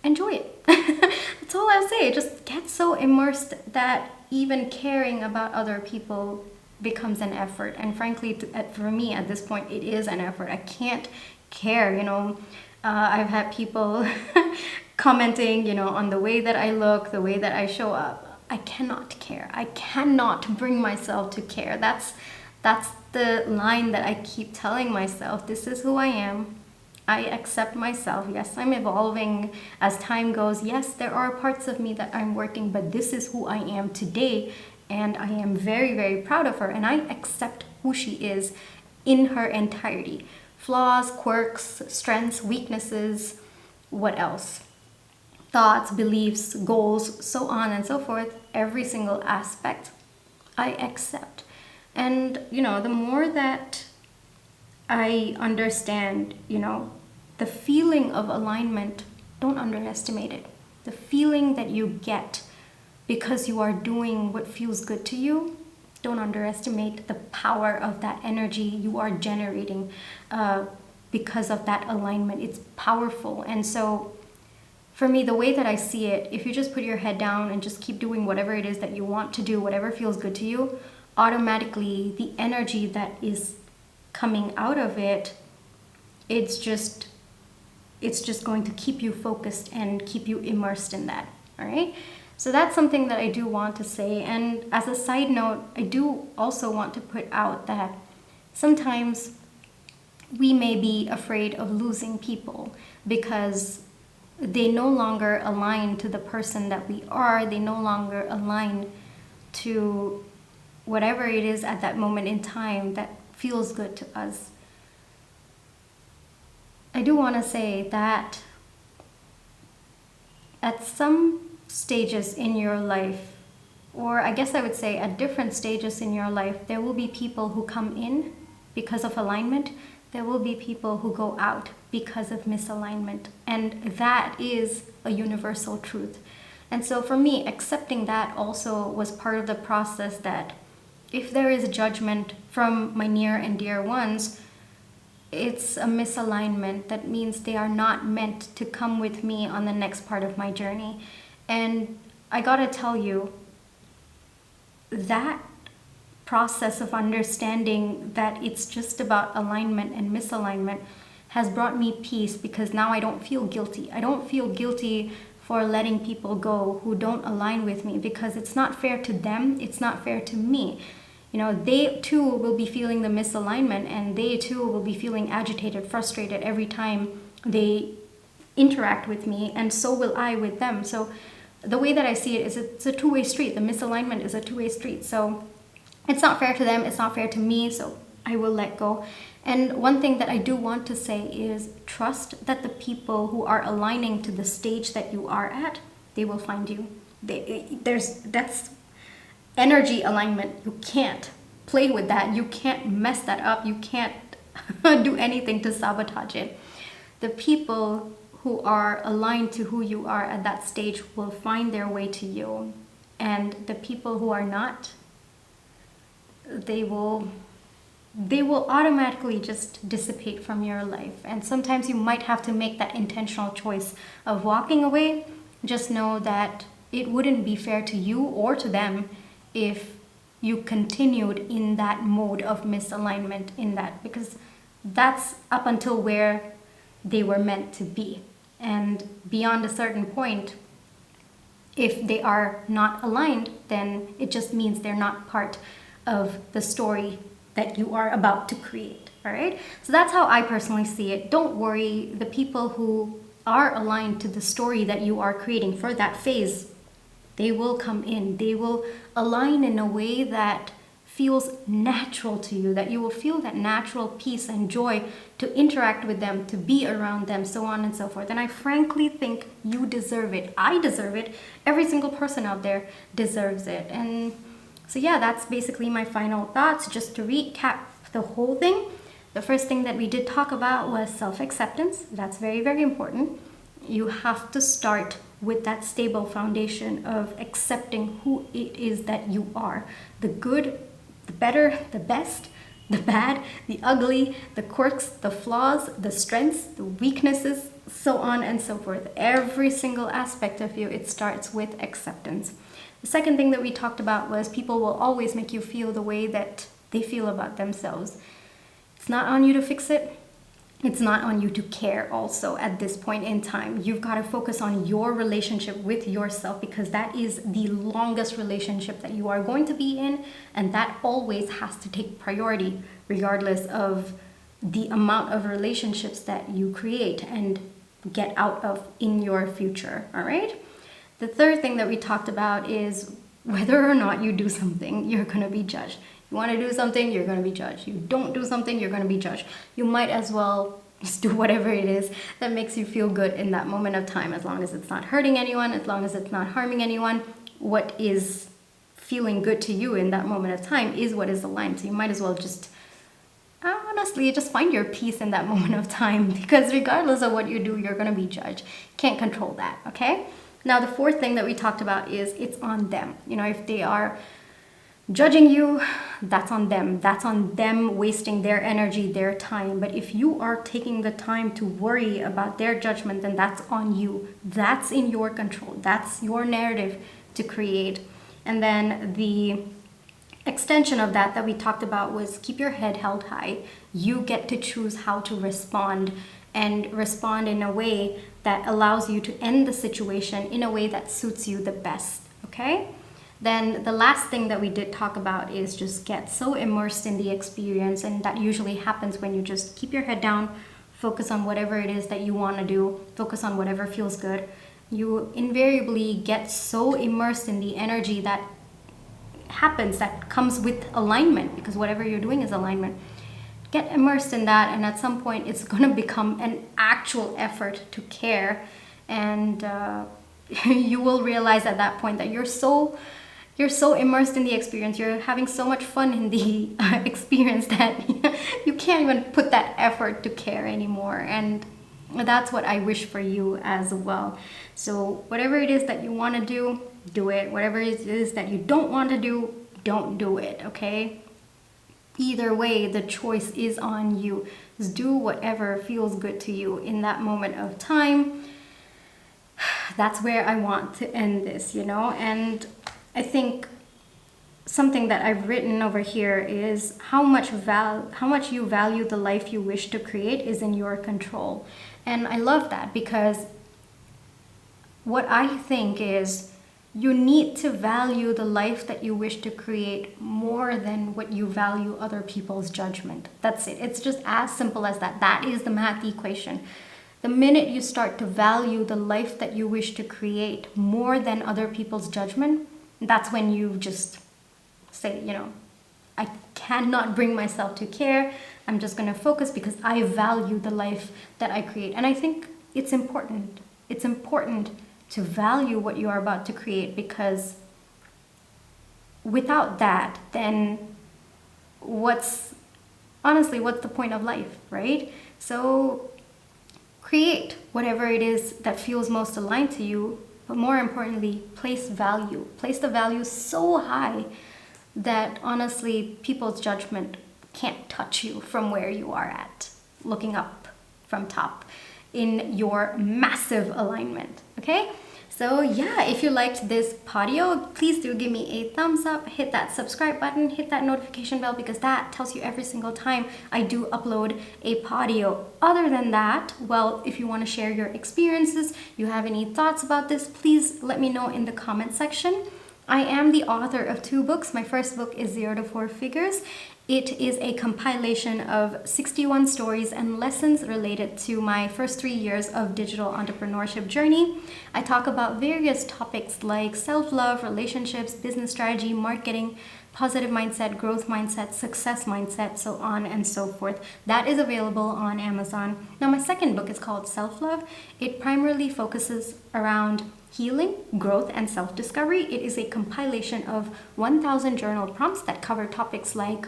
Speaker 1: enjoy it. That's all I'll say. Just get so immersed that even caring about other people becomes an effort. And frankly, for me at this point, it is an effort. I can't care, I've had people commenting, on the way that I look, the way that I show up. I cannot care. I cannot bring myself to care. That's the line that I keep telling myself. This is who I am. I accept myself. Yes, I'm evolving as time goes. Yes, there are parts of me that I'm working, but this is who I am today. And I am very, very proud of her. And I accept who she is in her entirety. Flaws, quirks, strengths, weaknesses, what else? Thoughts, beliefs, goals, so on and so forth, every single aspect I accept. And, the more that I understand, the feeling of alignment, don't underestimate it. The feeling that you get because you are doing what feels good to you, don't underestimate the power of that energy you are generating because of that alignment. It's powerful. And so for me, the way that I see it, if you just put your head down and just keep doing whatever it is that you want to do, whatever feels good to you, automatically the energy that is coming out of it, it's just going to keep you focused and keep you immersed in that. All right. So that's something that I do want to say. And as a side note, I do also want to put out that sometimes we may be afraid of losing people because they no longer align to the person that we are. They no longer align to whatever it is at that moment in time that feels good to us. I do want to say that at some stages in your life, or I guess I would say at different stages in your life, there will be people who come in because of alignment. There will be people who go out because of misalignment. And that is a universal truth. And so for me, accepting that also was part of the process, that if there is a judgment from my near and dear ones, it's a misalignment. That means they are not meant to come with me on the next part of my journey. And I gotta tell you, that process of understanding that it's just about alignment and misalignment has brought me peace, because now I don't feel guilty. I don't feel guilty for letting people go who don't align with me, because it's not fair to them, it's not fair to me. You know, they too will be feeling the misalignment, and they too will be feeling agitated, frustrated every time they interact with me, and so will I with them. So the way that I see it is, it's a two-way street. The misalignment is a two-way street. So it's not fair to them, it's not fair to me, so I will let go. And one thing that I do want to say is, trust that the people who are aligning to the stage that you are at, they will find you. That's energy alignment. You can't play with that. You can't mess that up. You can't do anything to sabotage it. The people who are aligned to who you are at that stage will find their way to you. And the people who are not, they will automatically just dissipate from your life. And sometimes you might have to make that intentional choice of walking away. Just know that it wouldn't be fair to you or to them if you continued in that mode of misalignment, in that, because that's up until where they were meant to be. And beyond a certain point, if they are not aligned, then it just means they're not part of the story that you are about to create. All right, so that's how I personally see it. Don't worry, the people who are aligned to the story that you are creating for that phase, they will come in. They will align in a way that feels natural to you, that you will feel that natural peace and joy to interact with them, to be around them, so on and so forth. And I frankly think you deserve it. I deserve it. Every single person out there deserves it. And so yeah, that's basically my final thoughts. Just to recap the whole thing, the first thing that we did talk about was self-acceptance. That's very, very important. You have to start with that stable foundation of accepting who it is that you are. The good, the better, the best, the bad, the ugly, the quirks, the flaws, the strengths, the weaknesses, so on and so forth. Every single aspect of you, it starts with acceptance. The second thing that we talked about was people will always make you feel the way that they feel about themselves. It's not on you to fix it. It's not on you to care also at this point in time. You've got to focus on your relationship with yourself, because that is the longest relationship that you are going to be in, and that always has to take priority regardless of the amount of relationships that you create and get out of in your future. All right? The third thing that we talked about is whether or not you do something, you're going to be judged. You want to do something, you're going to be judged. You don't do something, you're going to be judged. You might as well just do whatever it is that makes you feel good in that moment of time, as long as it's not hurting anyone, as long as it's not harming anyone. What is feeling good to you in that moment of time is what is aligned. So you might as well just, honestly, just find your peace in that moment of time, because regardless of what you do, you're going to be judged. Can't control that, okay? Now, the fourth thing that we talked about is it's on them. You know, if they are judging you, that's on them. That's on them wasting their energy, their time. But if you are taking the time to worry about their judgment, then that's on you. That's in your control. That's your narrative to create. And then the extension of that we talked about was keep your head held high. You get to choose how to respond, and respond in a way that allows you to end the situation in a way that suits you the best, okay? Then the last thing that we did talk about is just get so immersed in the experience, and that usually happens when you just keep your head down, focus on whatever it is that you want to do, focus on whatever feels good. You invariably get so immersed in the energy that happens, that comes with alignment, because whatever you're doing is alignment. Get immersed in that, and at some point it's going to become an actual effort to care, and you will realize at that point that you're so immersed in the experience, you're having so much fun in the experience that you can't even put that effort to care anymore. And That's what I wish for you as well. So whatever it is that you want to do it. Whatever it is that you don't want to do, don't do it, okay? Either way, the choice is on you. Just do whatever feels good to you in that moment of time. That's where I want to end this, And I think something that I've written over here is how much you value the life you wish to create is in your control. And I love that, because what I think is you need to value the life that you wish to create more than what you value other people's judgment. That's it. It's just as simple as that. That is the math equation. The minute you start to value the life that you wish to create more than other people's judgment, that's when you just say, I cannot bring myself to care. I'm just going to focus because I value the life that I create. And I think it's important. It's important to value what you are about to create, because without that, then what's the point of life, right? So create whatever it is that feels most aligned to you, but more importantly, place value. Place the value so high that honestly, people's judgment can't touch you from where you are at, looking up from top in your massive alignment, okay? So yeah, if you liked this podeo, please do give me a thumbs up, hit that subscribe button, hit that notification bell, because that tells you every single time I do upload a podeo. Other than that, well, if you want to share your experiences, you have any thoughts about this, please let me know in the comment section. I am the author of 2 books. My first book is 0 to 4 Figures. It is a compilation of 61 stories and lessons related to my first 3 years of digital entrepreneurship journey. I talk about various topics like self-love, relationships, business strategy, marketing, positive mindset, growth mindset, success mindset, so on and so forth. That is available on Amazon. Now, my second book is called Self-Love. It primarily focuses around healing, growth, and self-discovery. It is a compilation of 1,000 journal prompts that cover topics like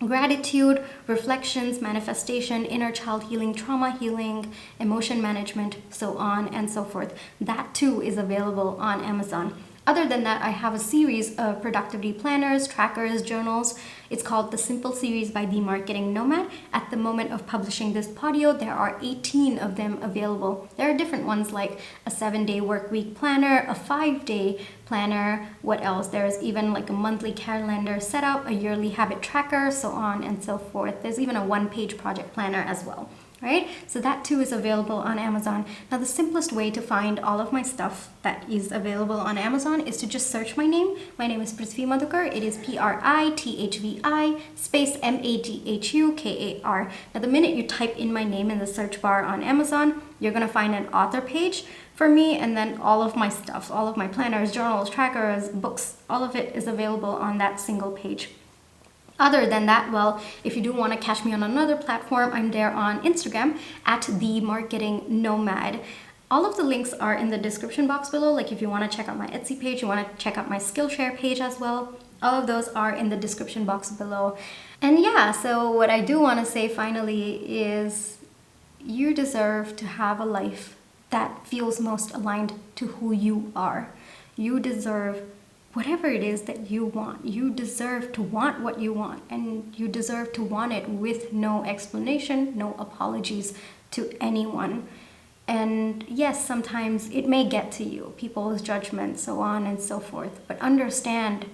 Speaker 1: gratitude, reflections, manifestation, inner child healing, trauma healing, emotion management, so on and so forth. That too is available on Amazon. Other than that, I have a series of productivity planners, trackers, journals. It's called the Simple Series by The Marketing Nomad. At the moment of publishing this podeo, there are 18 of them available. There are different ones like a 7-day work week planner, a 5-day planner, what else? There's even like a monthly calendar setup, a yearly habit tracker, so on and so forth. There's even a 1-page project planner as well. Right? So that too is available on Amazon. Now, the simplest way to find all of my stuff that is available on Amazon is to just search my name. My name is Prithvi Madhukar. It is Prithvi space Madhukar. Now, the minute you type in my name in the search bar on Amazon, you're going to find an author page for me, and then all of my stuff, all of my planners, journals, trackers, books, all of it is available on that single page. Other than that, well, if you do want to catch me on another platform, I'm there on Instagram at The Marketing Nomad. All of the links are in the description box below. Like if you want to check out my Etsy page, you want to check out my Skillshare page as well. All of those are in the description box below. And yeah, so what I do want to say finally is you deserve to have a life that feels most aligned to who you are. You deserve whatever it is that you want. You deserve to want what you want, and you deserve to want it with no explanation, no apologies to anyone. And yes, sometimes it may get to you, people's judgment, so on and so forth. But understand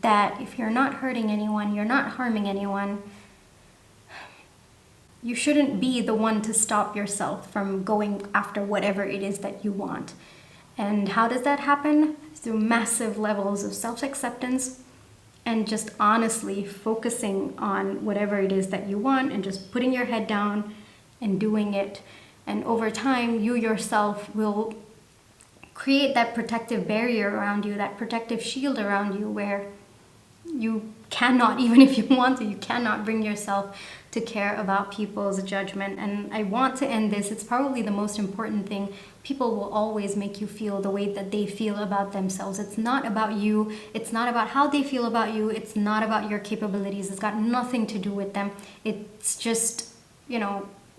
Speaker 1: that if you're not hurting anyone, you're not harming anyone, you shouldn't be the one to stop yourself from going after whatever it is that you want. And how does that happen? Through massive levels of self-acceptance and just honestly focusing on whatever it is that you want and just putting your head down and doing it. And over time, you yourself will create that protective barrier around you, that protective shield around you, where you cannot, even if you want to, you cannot bring yourself to care about people's judgment. And I want to end this. It's probably the most important thing. People will always make you feel the way that they feel about themselves. It's not about you. It's not about how they feel about you. It's not about your capabilities. It's got nothing to do with them. It's just,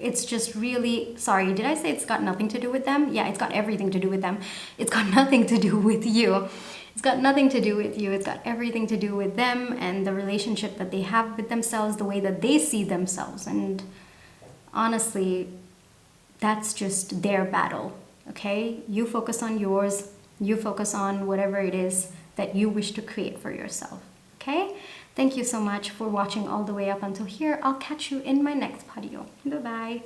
Speaker 1: It's just really, sorry, did I say it's got nothing to do with them? Yeah, it's got everything to do with them. It's got nothing to do with you. It's got nothing to do with you. It's got everything to do with them and the relationship that they have with themselves, the way that they see themselves. And honestly, that's just their battle, okay? You focus on yours. You focus on whatever it is that you wish to create for yourself, okay? Thank you so much for watching all the way up until here. I'll catch you in my next video. Bye-bye.